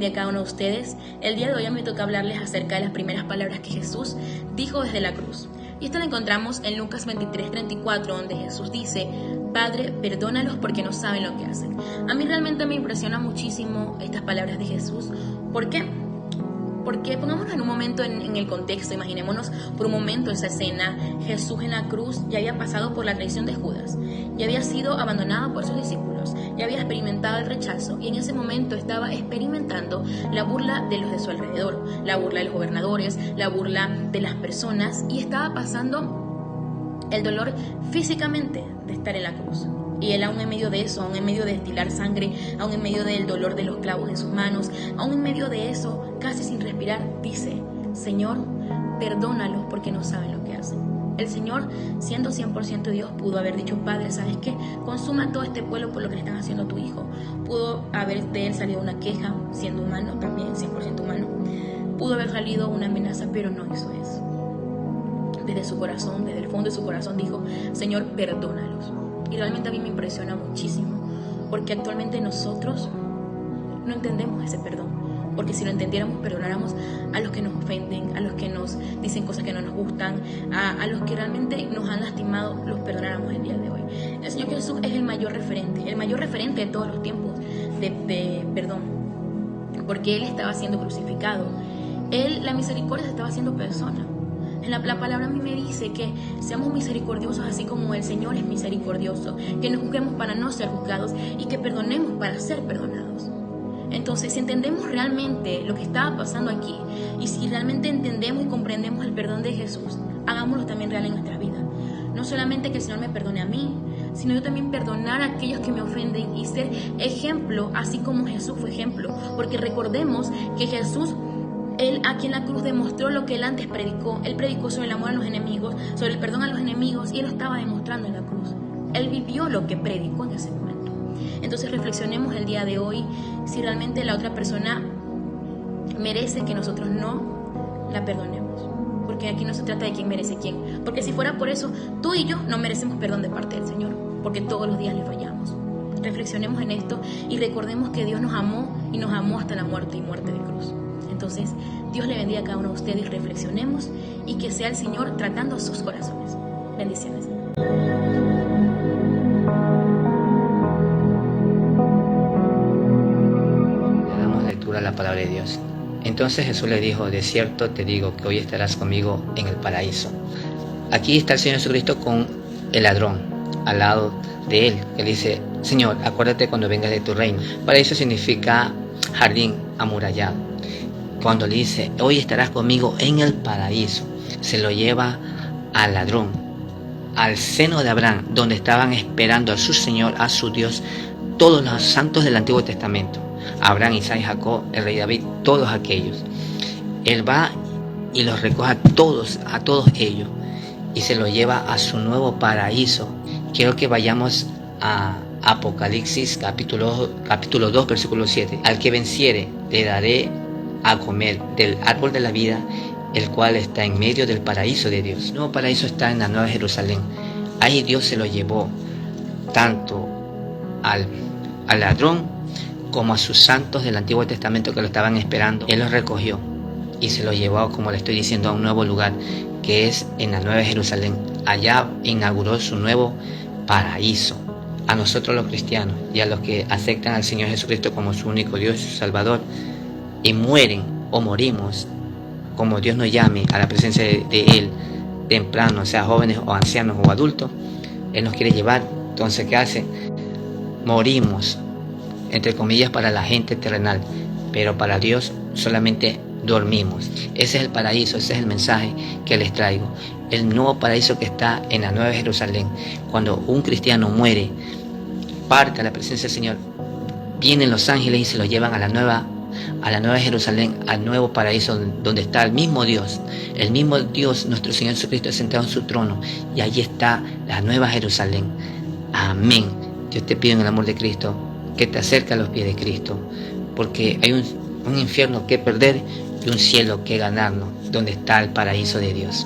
bendiga a cada uno de ustedes. El día de hoy me toca hablarles acerca de las primeras palabras que Jesús dijo desde la cruz. Y esto lo encontramos en Lucas 23:34, donde Jesús dice: Padre, perdónalos porque no saben lo que hacen. A mí realmente me impresiona muchísimo estas palabras de Jesús. ¿Por qué? Porque pongámonos en un momento en el contexto, imaginémonos por un momento esa escena. Jesús en la cruz ya había pasado por la traición de Judas, ya había sido abandonado por sus discípulos, ya había experimentado el rechazo y en ese momento estaba experimentando la burla de los de su alrededor, la burla de los gobernadores, la burla de las personas, y estaba pasando el dolor físicamente de estar en la cruz. Y él, aún en medio de eso, aún en medio de destilar sangre, aún en medio del dolor de los clavos en sus manos, aún en medio de eso, casi sin respirar, dice: Señor, perdónalos porque no saben lo que hacen. El Señor, siendo 100% Dios, pudo haber dicho: Padre, ¿sabes qué? Consuma a todo este pueblo por lo que le están haciendo a tu hijo. Pudo haber de él salido una queja, siendo humano, también 100% humano. Pudo haber salido una amenaza, pero no hizo eso. Desde su corazón, desde el fondo de su corazón dijo: Señor, perdónalos. Y realmente a mí me impresiona muchísimo, porque actualmente nosotros no entendemos ese perdón. Porque si lo entendiéramos, perdonáramos a los que nos ofenden, a los que nos dicen cosas que no nos gustan, a los que realmente nos han lastimado, los perdonáramos el día de hoy. El Señor Jesús es el mayor referente de todos los tiempos de perdón, porque Él estaba siendo crucificado. Él, la misericordia, se estaba haciendo persona. La palabra a mí me dice que seamos misericordiosos así como el Señor es misericordioso, que no juzguemos para no ser juzgados y que perdonemos para ser perdonados. Entonces, si entendemos realmente lo que estaba pasando aquí y si realmente entendemos y comprendemos el perdón de Jesús, hagámoslo también real en nuestra vida. No solamente que el Señor me perdone a mí, sino yo también perdonar a aquellos que me ofenden y ser ejemplo así como Jesús fue ejemplo. Porque recordemos que Jesús, Él aquí en la cruz demostró lo que Él antes predicó. Él predicó sobre el amor a los enemigos, sobre el perdón a los enemigos, y Él lo estaba demostrando en la cruz. Él vivió lo que predicó en ese momento. Entonces reflexionemos el día de hoy si realmente la otra persona merece que nosotros no la perdonemos. Porque aquí no se trata de quién merece quién. Porque si fuera por eso, tú y yo no merecemos perdón de parte del Señor, porque todos los días le fallamos. Reflexionemos en esto y recordemos que Dios nos amó y nos amó hasta la muerte y muerte de cruz. Entonces, Dios le bendiga a cada uno de ustedes y reflexionemos y que sea el Señor tratando sus corazones. Bendiciones. Le damos lectura a la palabra de Dios. Entonces Jesús le dijo: de cierto te digo que hoy estarás conmigo en el paraíso. Aquí está el Señor Jesucristo con el ladrón al lado de él. Él dice: Señor, acuérdate cuando vengas de tu reino. Paraíso significa jardín amurallado. Cuando le dice: hoy estarás conmigo en el paraíso, se lo lleva al ladrón, al seno de Abraham, donde estaban esperando a su Señor, a su Dios, todos los santos del Antiguo Testamento. Abraham, Isaac y Jacob, el rey David, todos aquellos. Él va y los recoge a todos ellos, y se los lleva a su nuevo paraíso. Quiero que vayamos a Apocalipsis capítulo 2, versículo 7. Al que venciere, le daré a comer del árbol de la vida, el cual está en medio del paraíso de Dios. El nuevo paraíso está en la Nueva Jerusalén. Ahí Dios se lo llevó tanto al ladrón como a sus santos del Antiguo Testamento que lo estaban esperando. Él los recogió y se los llevó, como le estoy diciendo, a un nuevo lugar que es en la Nueva Jerusalén. Allá inauguró su nuevo paraíso. A nosotros los cristianos y a los que aceptan al Señor Jesucristo como su único Dios y su Salvador, y mueren o morimos, como Dios nos llame a la presencia de Él temprano, sea jóvenes o ancianos o adultos, Él nos quiere llevar. Entonces, ¿qué hace? Morimos, entre comillas, para la gente terrenal, pero para Dios solamente dormimos. Ese es el paraíso, ese es el mensaje que les traigo. El nuevo paraíso que está en la Nueva Jerusalén. Cuando un cristiano muere, parte a la presencia del Señor, vienen los ángeles y se lo llevan a la Nueva Jerusalén, al nuevo paraíso donde está el mismo Dios, nuestro Señor Jesucristo, sentado en su trono, y allí está la Nueva Jerusalén. Amén. Yo te pido en el amor de Cristo que te acerques a los pies de Cristo, porque hay un infierno que perder y un cielo que ganarnos, donde está el paraíso de Dios.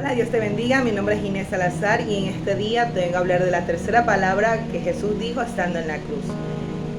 Hola, Dios te bendiga. Mi nombre es Inés Salazar y en este día te vengo a hablar de la tercera palabra que Jesús dijo estando en la cruz.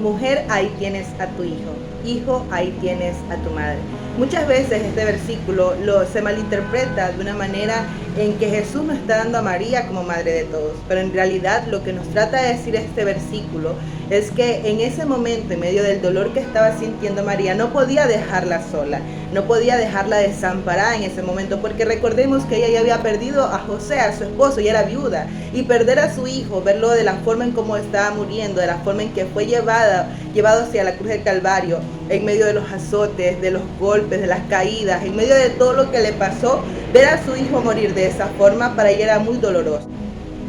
Mujer, ahí tienes a tu hijo. Hijo, ahí tienes a tu madre. Muchas veces este versículo se malinterpreta de una manera en que Jesús nos está dando a María como madre de todos, pero en realidad lo que nos trata de decir este versículo es que en ese momento, en medio del dolor que estaba sintiendo María, no podía dejarla sola, no podía dejarla desamparada en ese momento, porque recordemos que ella ya había perdido a José, a su esposo, y era viuda, y perder a su hijo, verlo de la forma en cómo estaba muriendo, de la forma en que fue llevado hacia la cruz del Calvario, en medio de los azotes, de los golpes, de las caídas, en medio de todo lo que le pasó, ver a su hijo morir de esa forma para ella era muy doloroso.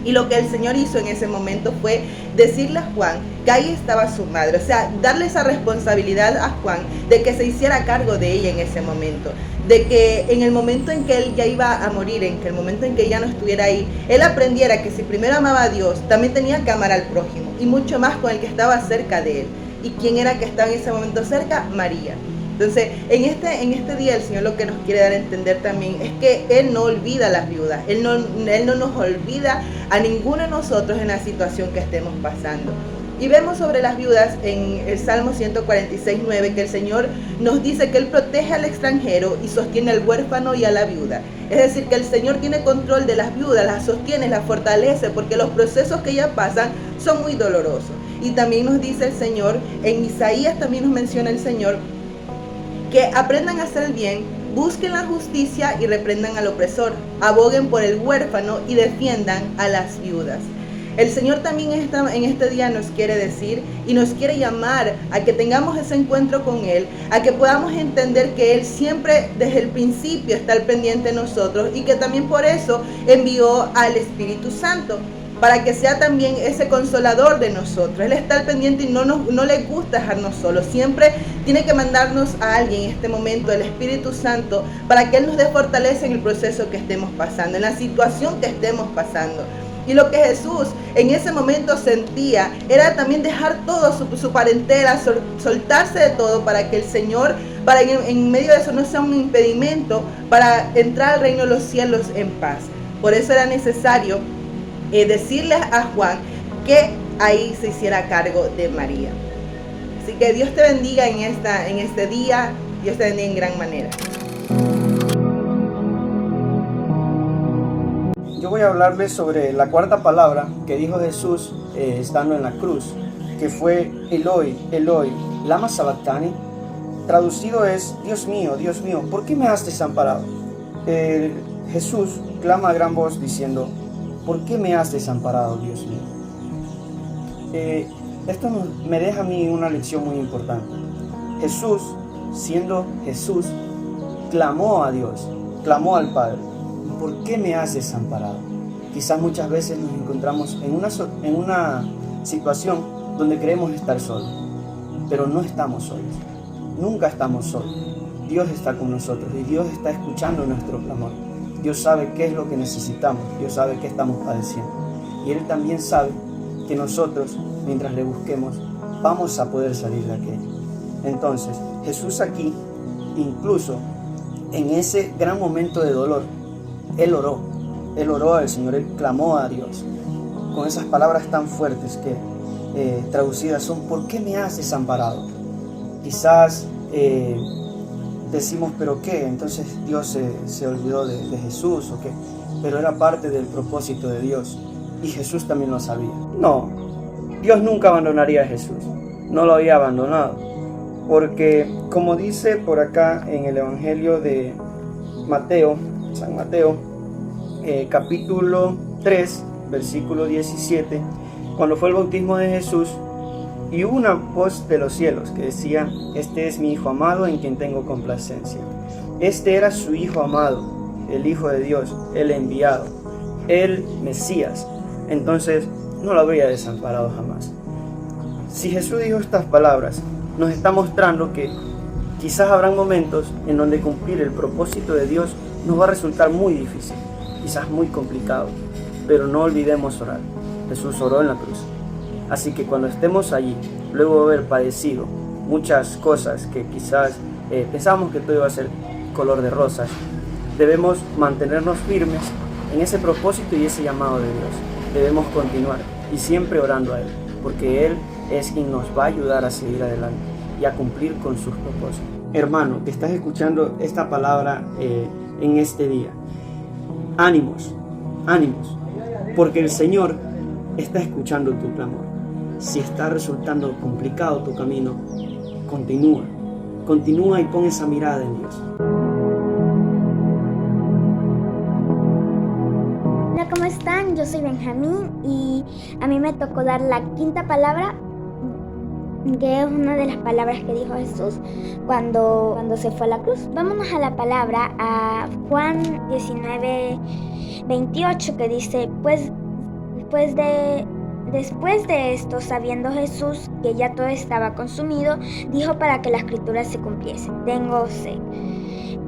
Y lo que el Señor hizo en ese momento fue decirle a Juan que ahí estaba su madre, o sea, darle esa responsabilidad a Juan de que se hiciera cargo de ella en ese momento, de que en el momento en que él ya iba a morir, en que el momento en que ella no estuviera ahí, él aprendiera que si primero amaba a Dios, también tenía que amar al prójimo, y mucho más con el que estaba cerca de él. ¿Y quién era que estaba en ese momento cerca? María. Entonces, en este día el Señor lo que nos quiere dar a entender también es que Él no olvida a las viudas, Él no nos olvida a ninguno de nosotros en la situación que estemos pasando. Y vemos sobre las viudas en el Salmo 146:9 que el Señor nos dice que Él protege al extranjero y sostiene al huérfano y a la viuda. Es decir, que el Señor tiene control de las viudas, las sostiene, las fortalece, porque los procesos que ellas pasan son muy dolorosos. Y también nos dice el Señor, en Isaías también nos menciona el Señor, que aprendan a hacer el bien, busquen la justicia y reprendan al opresor, aboguen por el huérfano y defiendan a las viudas. El Señor también en este día nos quiere decir y nos quiere llamar a que tengamos ese encuentro con Él, a que podamos entender que Él siempre desde el principio está al pendiente de nosotros y que también por eso envió al Espíritu Santo, para que sea también ese consolador de nosotros. Él está al pendiente y no le gusta dejarnos solos. Siempre tiene que mandarnos a alguien en este momento, el Espíritu Santo, para que Él nos dé fortaleza en el proceso que estemos pasando, en la situación que estemos pasando. Y lo que Jesús en ese momento sentía era también dejar todo su parentela, soltarse de todo para que el Señor, para en medio de eso no sea un impedimento para entrar al reino de los cielos en paz. Por eso era necesario decirle a Juan que ahí se hiciera cargo de María. Así que Dios te bendiga en este día, Dios te bendiga en gran manera. Yo voy a hablarles sobre la cuarta palabra que dijo Jesús estando en la cruz, que fue Eloi, Eloi, lama sabactani. Traducido es, Dios mío, ¿por qué me has desamparado? Jesús clama a gran voz diciendo, ¿por qué me has desamparado, Dios mío? Esto me deja a mí una lección muy importante. Jesús, siendo Jesús, clamó a Dios, clamó al Padre. ¿Por qué me has desamparado? Quizás muchas veces nos encontramos en una situación donde creemos estar solos, pero no estamos solos. Nunca estamos solos. Dios está con nosotros y Dios está escuchando nuestro clamor. Dios sabe qué es lo que necesitamos, Dios sabe qué estamos padeciendo. Y Él también sabe que nosotros, mientras le busquemos, vamos a poder salir de aquello. Entonces, Jesús aquí, incluso en ese gran momento de dolor, Él oró al Señor, Él clamó a Dios, con esas palabras tan fuertes que traducidas son, ¿por qué me has desamparado? Quizás decimos, ¿pero qué? Entonces Dios se olvidó de Jesús o qué, pero era parte del propósito de Dios y Jesús también lo sabía. No, Dios nunca abandonaría a Jesús, no lo había abandonado, porque como dice por acá en el Evangelio de Mateo, San Mateo, capítulo 3, versículo 17, cuando fue el bautismo de Jesús, y hubo una voz de los cielos que decía, este es mi Hijo amado en quien tengo complacencia. Este era su Hijo amado, el Hijo de Dios, el enviado, el Mesías. Entonces no lo habría desamparado jamás. Si Jesús dijo estas palabras, nos está mostrando que quizás habrán momentos en donde cumplir el propósito de Dios nos va a resultar muy difícil, quizás muy complicado, pero no olvidemos orar. Jesús oró en la cruz. Así que cuando estemos allí, luego de haber padecido muchas cosas que quizás pensamos que todo iba a ser color de rosas, debemos mantenernos firmes en ese propósito y ese llamado de Dios. Debemos continuar y siempre orando a Él, porque Él es quien nos va a ayudar a seguir adelante y a cumplir con sus propósitos. Hermano, que estás escuchando esta palabra en este día, ánimos, porque el Señor está escuchando tu clamor. Si está resultando complicado tu camino, continúa y pon esa mirada en Dios. Hola, ¿cómo están? Yo soy Benjamín y a mí me tocó dar la quinta palabra, que es una de las palabras que dijo Jesús cuando se fue a la cruz. Vámonos a la palabra, a Juan 19:28, que dice, Después de esto, sabiendo Jesús que ya todo estaba consumido, dijo para que la escritura se cumpliese: tengo sed.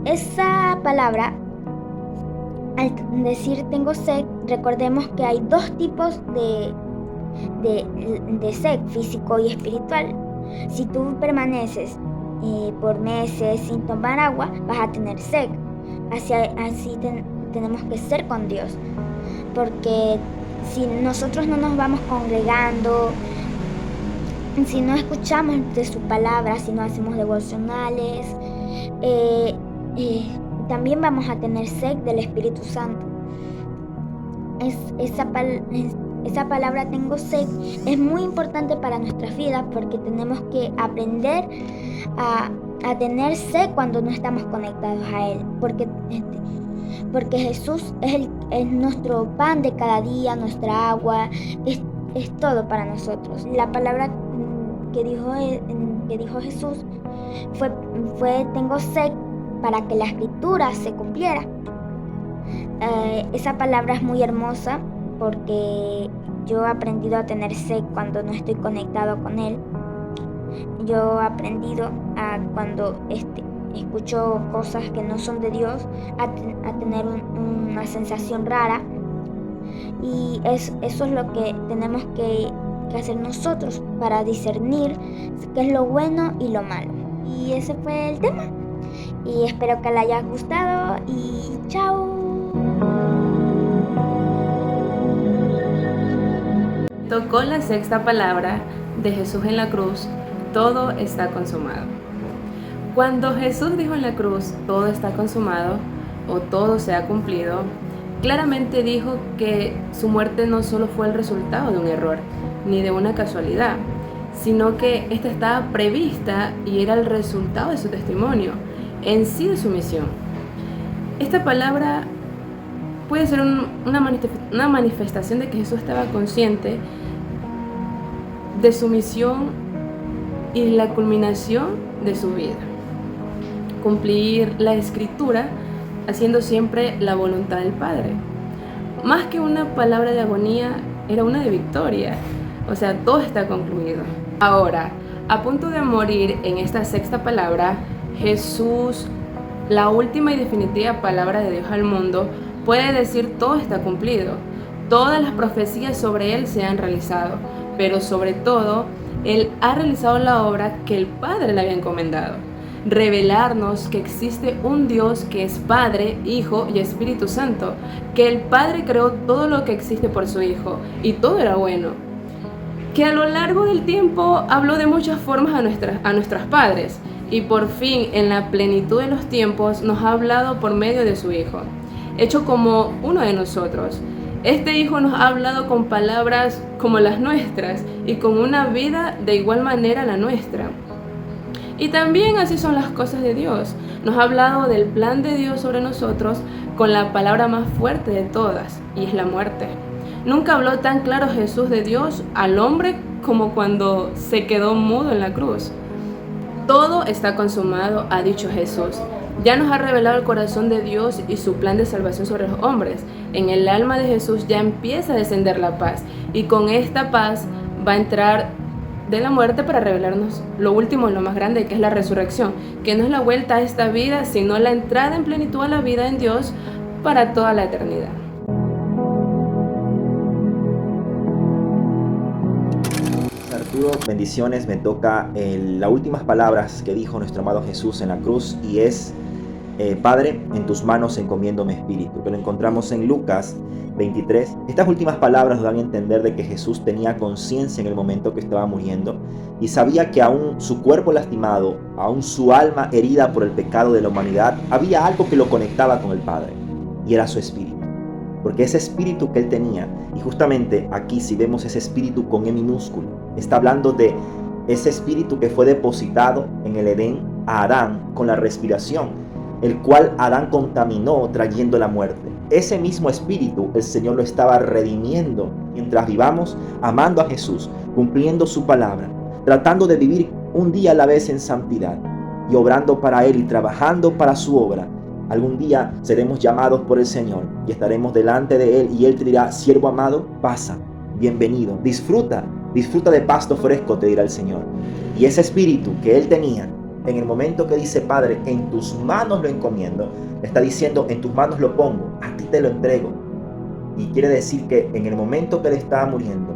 Esa palabra, al decir tengo sed, recordemos que hay dos tipos de sed, físico y espiritual. Si tú permaneces por meses sin tomar agua, vas a tener sed. Así tenemos que ser con Dios, porque si nosotros no nos vamos congregando, si no escuchamos de su palabra, si no hacemos devocionales, también vamos a tener sed del Espíritu Santo. Esa palabra tengo sed es muy importante para nuestras vidas, porque tenemos que aprender a tener sed cuando no estamos conectados a Él, porque Jesús es nuestro pan de cada día, nuestra agua, es todo para nosotros. La palabra que dijo Jesús fue tengo sed para que la escritura se cumpliera. Esa palabra es muy hermosa, porque yo he aprendido a tener sed cuando no estoy conectado con Él. Yo he aprendido cuando escucho cosas que no son de Dios, a tener una sensación rara, y eso es lo que tenemos que hacer nosotros para discernir qué es lo bueno y lo malo. Y ese fue el tema, y espero que le haya gustado, y chao. Tocó la sexta palabra de Jesús en la cruz: todo está consumado. Cuando Jesús dijo en la cruz, todo está consumado, o todo se ha cumplido, claramente dijo que su muerte no solo fue el resultado de un error, ni de una casualidad, sino que esta estaba prevista y era el resultado de su testimonio, en sí de su misión. Esta palabra puede ser una manifestación de que Jesús estaba consciente de su misión y la culminación de su vida. Cumplir la escritura haciendo siempre la voluntad del Padre. Más que una palabra de agonía, era una de victoria. O sea, todo está concluido. Ahora, a punto de morir en esta sexta palabra, Jesús, la última y definitiva palabra de Dios al mundo, puede decir todo está cumplido. Todas las profecías sobre Él se han realizado, pero sobre todo, Él ha realizado la obra que el Padre le había encomendado: revelarnos que existe un Dios que es Padre, Hijo y Espíritu Santo, que el Padre creó todo lo que existe por su Hijo, y todo era bueno, que a lo largo del tiempo habló de muchas formas a nuestros padres, y por fin en la plenitud de los tiempos nos ha hablado por medio de su Hijo, hecho como uno de nosotros. Este Hijo nos ha hablado con palabras como las nuestras y con una vida de igual manera la nuestra. Y también así son las cosas de Dios. Nos ha hablado del plan de Dios sobre nosotros con la palabra más fuerte de todas, y es la muerte. Nunca habló tan claro Jesús de Dios al hombre como cuando se quedó mudo en la cruz. Todo está consumado, ha dicho Jesús. Ya nos ha revelado el corazón de Dios y su plan de salvación sobre los hombres. En el alma de Jesús ya empieza a descender la paz, y con esta paz va a entrar de la muerte para revelarnos lo último y lo más grande, que es la resurrección, que no es la vuelta a esta vida, sino la entrada en plenitud a la vida en Dios para toda la eternidad. Arturo, bendiciones. Me toca las últimas palabras que dijo nuestro amado Jesús en la cruz, y es Padre, en tus manos encomiendo mi espíritu, que lo encontramos en Lucas 23. Estas últimas palabras nos dan a entender de que Jesús tenía conciencia en el momento que estaba muriendo y sabía que aún su cuerpo lastimado, aún su alma herida por el pecado de la humanidad, había algo que lo conectaba con el Padre, y era su espíritu. Porque ese espíritu que él tenía, y justamente aquí si vemos ese espíritu con E minúsculo, está hablando de ese espíritu que fue depositado en el Edén a Adán con la respiración, el cual Adán contaminó trayendo la muerte. Ese mismo espíritu el Señor lo estaba redimiendo mientras vivamos amando a Jesús, cumpliendo su palabra, tratando de vivir un día a la vez en santidad y obrando para Él y trabajando para su obra. Algún día seremos llamados por el Señor y estaremos delante de Él y Él te dirá: siervo amado, pasa, bienvenido, disfruta de pasto fresco, te dirá el Señor. Y ese espíritu que Él tenía, en el momento que dice: Padre, en tus manos lo encomiendo, le está diciendo: en tus manos lo pongo, a ti te lo entrego. Y quiere decir que en el momento que Él estaba muriendo,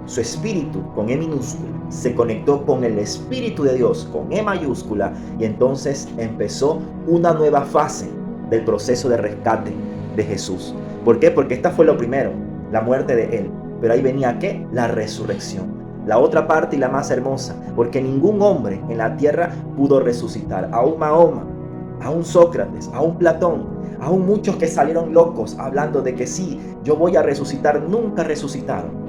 su espíritu, con E minúscula, se conectó con el Espíritu de Dios, con E mayúscula, y entonces empezó una nueva fase del proceso de rescate de Jesús. ¿Por qué? Porque esta fue lo primero, la muerte de Él. Pero ahí venía, ¿qué? La resurrección. La otra parte y la más hermosa, porque ningún hombre en la tierra pudo resucitar. Aún Mahoma, aún Sócrates, aún Platón, aún muchos que salieron locos hablando de que sí, yo voy a resucitar, nunca resucitaron.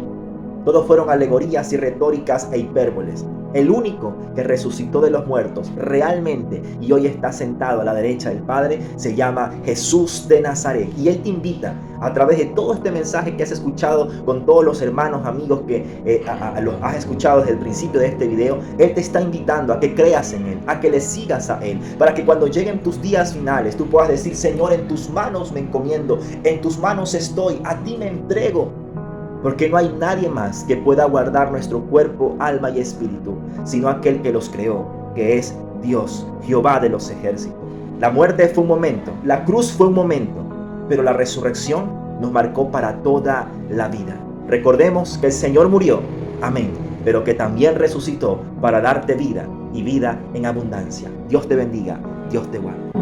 Todos fueron alegorías y retóricas e hipérboles. El único que resucitó de los muertos realmente y hoy está sentado a la derecha del Padre se llama Jesús de Nazaret. Y Él te invita a través de todo este mensaje que has escuchado con todos los hermanos, amigos que los has escuchado desde el principio de este video. Él te está invitando a que creas en Él, a que le sigas a Él, para que cuando lleguen tus días finales tú puedas decir: Señor, en tus manos me encomiendo, en tus manos estoy, a ti me entrego. Porque no hay nadie más que pueda guardar nuestro cuerpo, alma y espíritu, sino aquel que los creó, que es Dios, Jehová de los ejércitos. La muerte fue un momento, la cruz fue un momento, pero la resurrección nos marcó para toda la vida. Recordemos que el Señor murió, amén, pero que también resucitó para darte vida y vida en abundancia. Dios te bendiga, Dios te guarde.